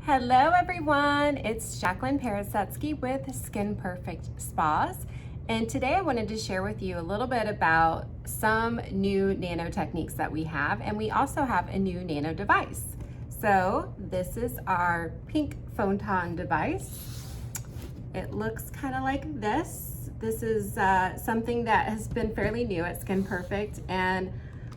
Hello everyone, it's Jaclyn Peresetsky with Skin Perfect Spas, and today I wanted to share with you a little bit about some new nano techniques that we have, and we also have a new nano device. So this is our Pink Photon device. It looks kind of like this. This is something that has been fairly new at Skin Perfect, and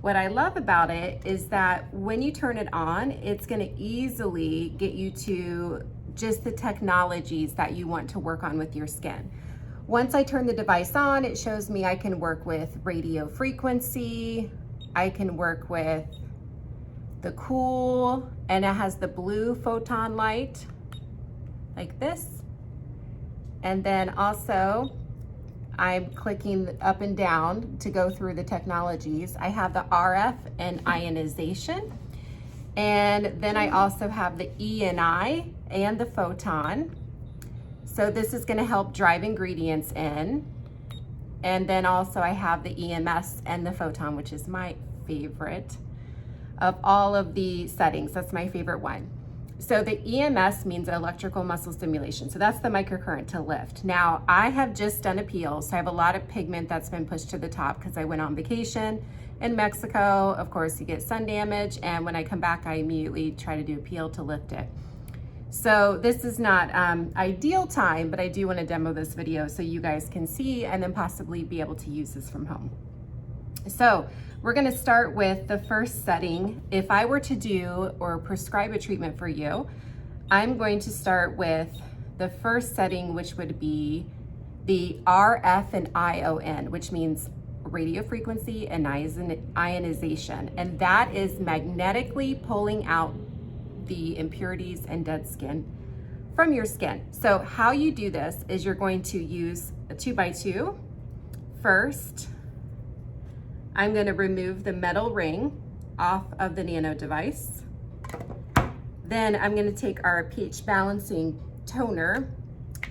what I love about it is that when you turn it on, it's gonna easily get you to just the technologies that you want to work on with your skin. Once I turn the device on, it shows me I can work with radio frequency, I can work with the cool, and it has the blue photon light, like this. And then also, I'm clicking up and down to go through the technologies. I have the RF and ionization. And then I also have the ENI and the photon. So this is gonna help drive ingredients in. And then also I have the EMS and the photon, which is my favorite of all of the settings. That's my favorite one. So the EMS means electrical muscle stimulation. So that's the microcurrent to lift. Now I have just done a peel, so I have a lot of pigment that's been pushed to the top because I went on vacation in Mexico. Of course, you get sun damage, and when I come back, I immediately try to do a peel to lift it. So this is not ideal time, but I do want to demo this video so you guys can see and then possibly be able to use this from home. So we're gonna start with the first setting. If I were to do or prescribe a treatment for you, I'm going to start with the first setting, which would be the RF and ION, which means radio frequency and ionization. And that is magnetically pulling out the impurities and dead skin from your skin. So how you do this is you're going to use a 2x2 first. I'm going to remove the metal ring off of the nano device. Then I'm going to take our pH balancing toner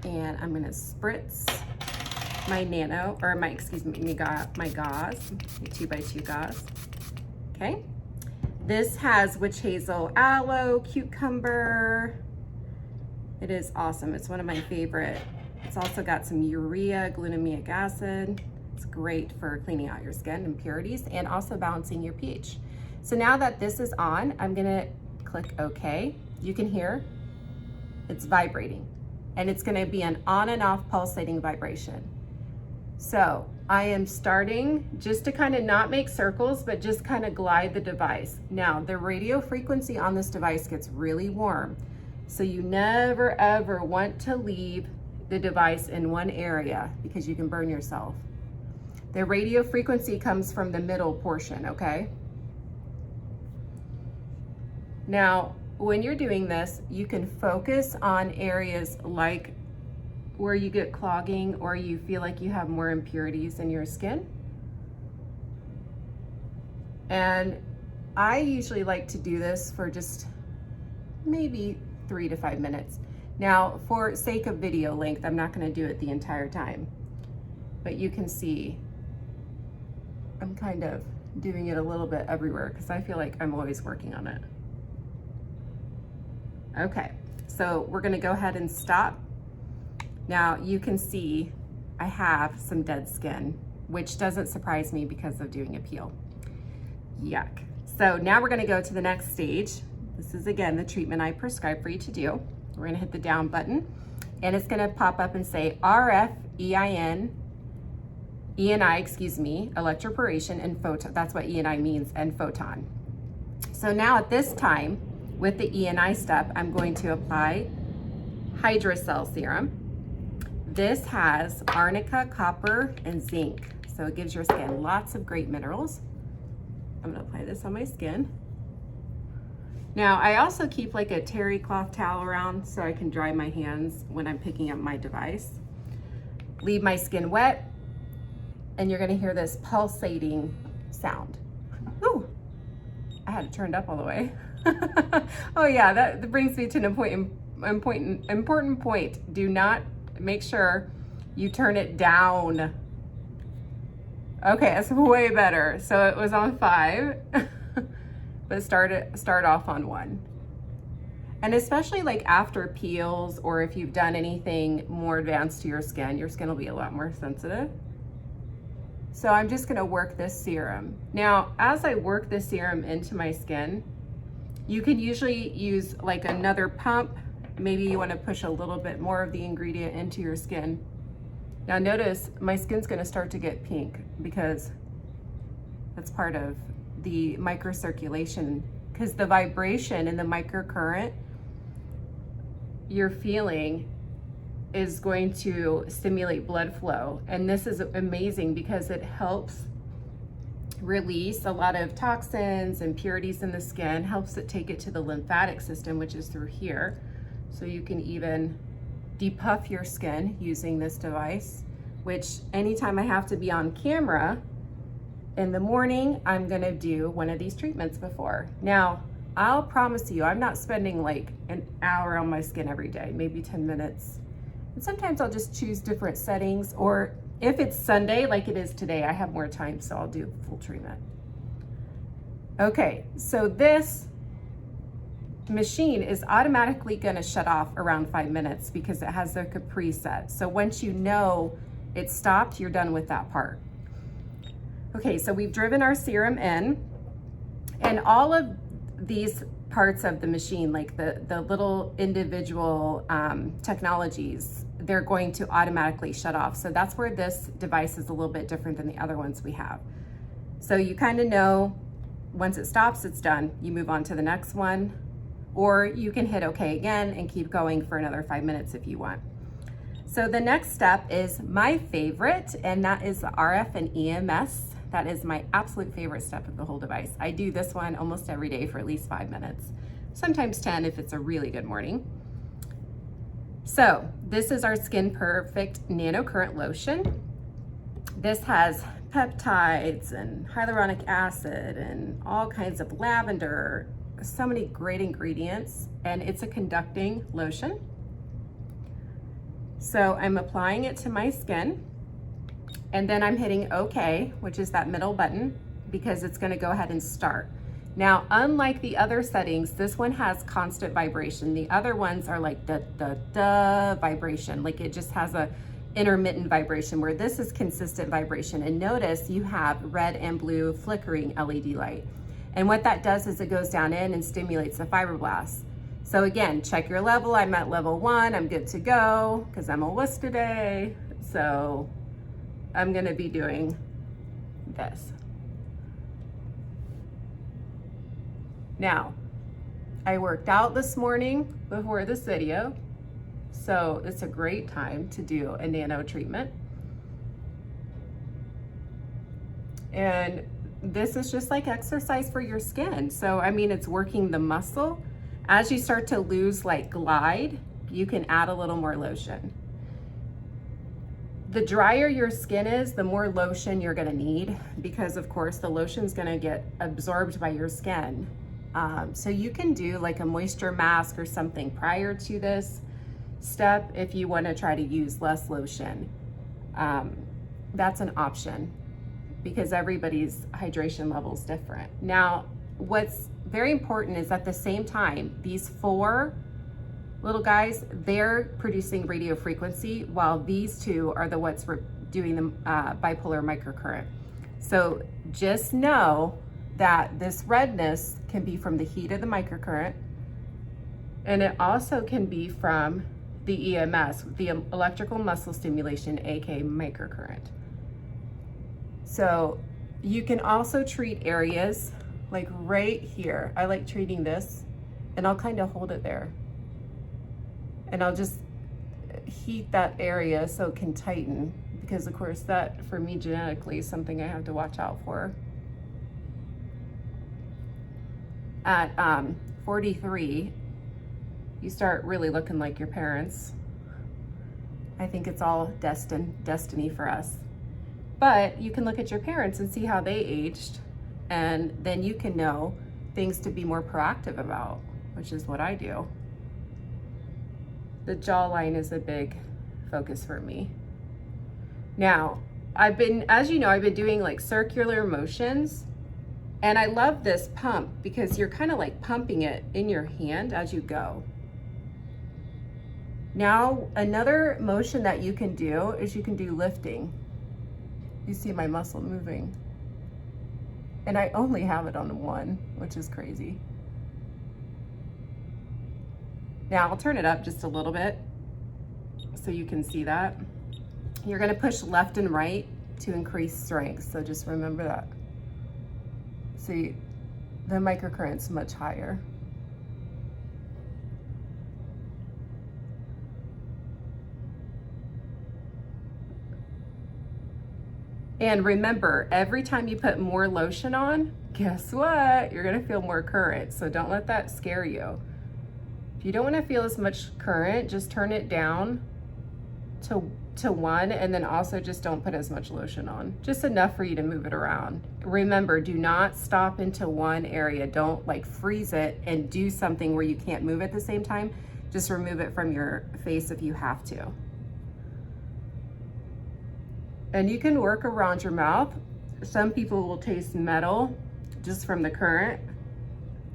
and I'm going to spritz my nano, or my, excuse me, my gauze, my 2x2 gauze. Okay. This has witch hazel, aloe, cucumber. It is awesome. It's one of my favorite. It's also got some urea, glutaminic acid. It's great for cleaning out your skin impurities and also balancing your pH. So now that this is on, I'm gonna click OK. You can hear it's vibrating, and it's gonna be an on and off pulsating vibration. So I am starting just to kind of not make circles, but just kind of glide the device. Now the radio frequency on this device gets really warm. So you never ever want to leave the device in one area because you can burn yourself. The radio frequency comes from the middle portion, okay? Now, when you're doing this, you can focus on areas like where you get clogging or you feel like you have more impurities in your skin. And I usually like to do this for just maybe 3 to 5 minutes. Now, for sake of video length, I'm not gonna do it the entire time, but you can see I'm kind of doing it a little bit everywhere because I feel like I'm always working on it. Okay, so we're gonna go ahead and stop. Now you can see I have some dead skin, which doesn't surprise me because of doing a peel. Yuck. So now we're gonna go to the next stage. This is again the treatment I prescribed for you to do. We're gonna hit the down button and it's gonna pop up and say RF, ENI, excuse me, electroporation and photon. That's what ENI means, and photon. So now at this time, with the ENI step, I'm going to apply Hydracell serum. This has arnica, copper, and zinc. So it gives your skin lots of great minerals. I'm gonna apply this on my skin. Now, I also keep like a terry cloth towel around so I can dry my hands when I'm picking up my device. Leave my skin wet, and you're gonna hear this pulsating sound. Ooh, I had it turned up all the way. Oh yeah, that brings me to an important point. Do not, make sure you turn it down. Okay, that's way better. So it was on 5, but start off on 1. And especially like after peels, or if you've done anything more advanced to your skin will be a lot more sensitive. So I'm just gonna work this serum. Now, as I work this serum into my skin, you can usually use like another pump. Maybe you wanna push a little bit more of the ingredient into your skin. Now notice my skin's gonna start to get pink because that's part of the microcirculation, because the vibration and the microcurrent you're feeling is going to stimulate blood flow. And this is amazing because it helps release a lot of toxins and impurities in the skin, helps it take it to the lymphatic system, which is through here. So you can even depuff your skin using this device, which anytime I have to be on camera in the morning, I'm gonna do one of these treatments before. Now, I'll promise you, I'm not spending like an hour on my skin every day, maybe 10 minutes. And sometimes I'll just choose different settings, or if it's Sunday, like it is today, I have more time, so I'll do full treatment. Okay, so this machine is automatically gonna shut off around 5 minutes because it has a preset. So once you know it's stopped, you're done with that part. Okay, so we've driven our serum in, and all of these parts of the machine, like the little individual technologies, they're going to automatically shut off. So that's where this device is a little bit different than the other ones we have. So you kind of know once it stops, it's done. You move on to the next one, or you can hit OK again and keep going for another 5 minutes if you want. So the next step is my favorite, and that is the RF and EMS. That is my absolute favorite step of the whole device. I do this one almost every day for at least 5 minutes, sometimes 10 if it's a really good morning. So this is our Skin Perfect Nanocurrent Lotion. This has peptides and hyaluronic acid and all kinds of lavender, so many great ingredients, and it's a conducting lotion. So I'm applying it to my skin, and then I'm hitting OK, which is that middle button, because it's gonna go ahead and start. Now, unlike the other settings, this one has constant vibration. The other ones are like da vibration, like it just has a intermittent vibration, where this is consistent vibration. And notice you have red and blue flickering LED light. And what that does is it goes down in and stimulates the fibroblasts. So again, check your level. I'm at level 1, I'm good to go, because I'm a wuss today. So I'm gonna be doing this. Now, I worked out this morning before this video, so it's a great time to do a nano treatment. And this is just like exercise for your skin. So, I mean, it's working the muscle. As you start to lose like glide, you can add a little more lotion. The drier your skin is, the more lotion you're gonna need, because of course the lotion's gonna get absorbed by your skin. So you can do like a moisture mask or something prior to this step if you wanna try to use less lotion. That's an option, because everybody's hydration level is different. Now, what's very important is at the same time, these 4 little guys, they're producing radio frequency, while these 2 are the what's doing the bipolar microcurrent. So just know that this redness can be from the heat of the microcurrent, and it also can be from the EMS, the electrical muscle stimulation, aka microcurrent. So you can also treat areas like right here. I like treating this, and I'll kind of hold it there. And I'll just heat that area so it can tighten, because of course that, for me genetically, is something I have to watch out for. At 43, you start really looking like your parents. I think it's all destiny for us. But you can look at your parents and see how they aged, and then you can know things to be more proactive about, which is what I do. The jawline is a big focus for me. Now, as you know, I've been doing like circular motions, And I love this pump because you're kind of like pumping it in your hand as you go. Now, another motion that you can do is you can do lifting. You see my muscle moving. And I only have it on one, which is crazy. Now I'll turn it up just a little bit so you can see that. You're gonna push left and right to increase strength, so just remember that. See, the microcurrent's much higher. And remember, every time you put more lotion on, guess what? You're gonna feel more current, so don't let that scare you. If you don't wanna feel as much current, just turn it down to 1, and then also just don't put as much lotion on. Just enough for you to move it around. Remember, do not stop into one area. Don't like freeze it and do something where you can't move at the same time. Just remove it from your face if you have to. And you can work around your mouth. Some people will taste metal just from the current.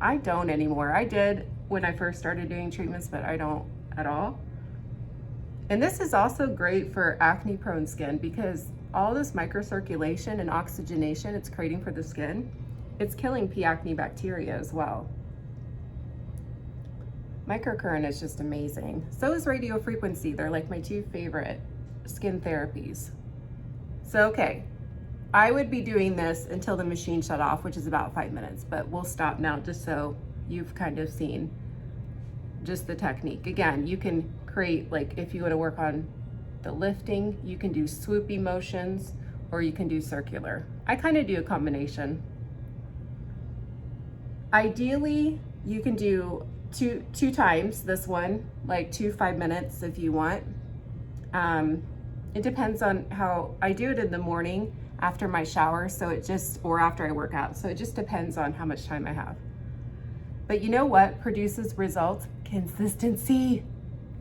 I don't anymore. I did when I first started doing treatments, but I don't at all. And this is also great for acne prone skin because all this microcirculation and oxygenation it's creating for the skin, it's killing P. acne bacteria as well. Microcurrent is just amazing. So is radio frequency. They're like my 2 favorite skin therapies. So, okay, I would be doing this until the machine shut off, which is about 5 minutes, but we'll stop now just so you've kind of seen just the technique. Again, you can create, like if you want to work on the lifting, you can do swoopy motions or you can do circular. I kind of do a combination. Ideally, you can do two times this one, like 2 5 minutes if you want. It depends on how I do it in the morning after my shower, so it just, or after I work out. So it just depends on how much time I have. But you know what produces results? Consistency.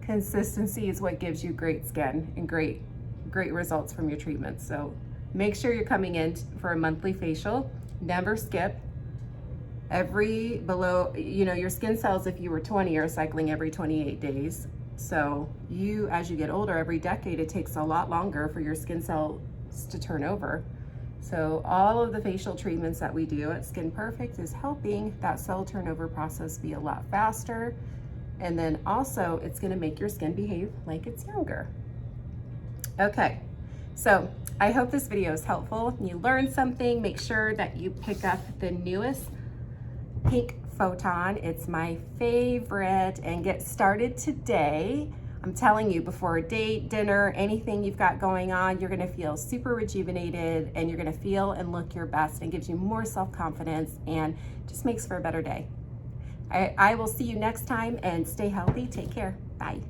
Consistency is what gives you great skin and great results from your treatments. So make sure you're coming in for a monthly facial. Never skip. Your skin cells, if you were 20, are cycling every 28 days. So as you get older, every decade, it takes a lot longer for your skin cells to turn over. So all of the facial treatments that we do at Skin Perfect is helping that cell turnover process be a lot faster. And then also it's gonna make your skin behave like it's younger. Okay, so I hope this video is helpful. You learned something. Make sure that you pick up the newest Pink Photon. It's my favorite, and get started today. I'm telling you, before a date, dinner, anything you've got going on, you're gonna feel super rejuvenated and you're gonna feel and look your best, and gives you more self-confidence and just makes for a better day. I will see you next time, and stay healthy. Take care. Bye.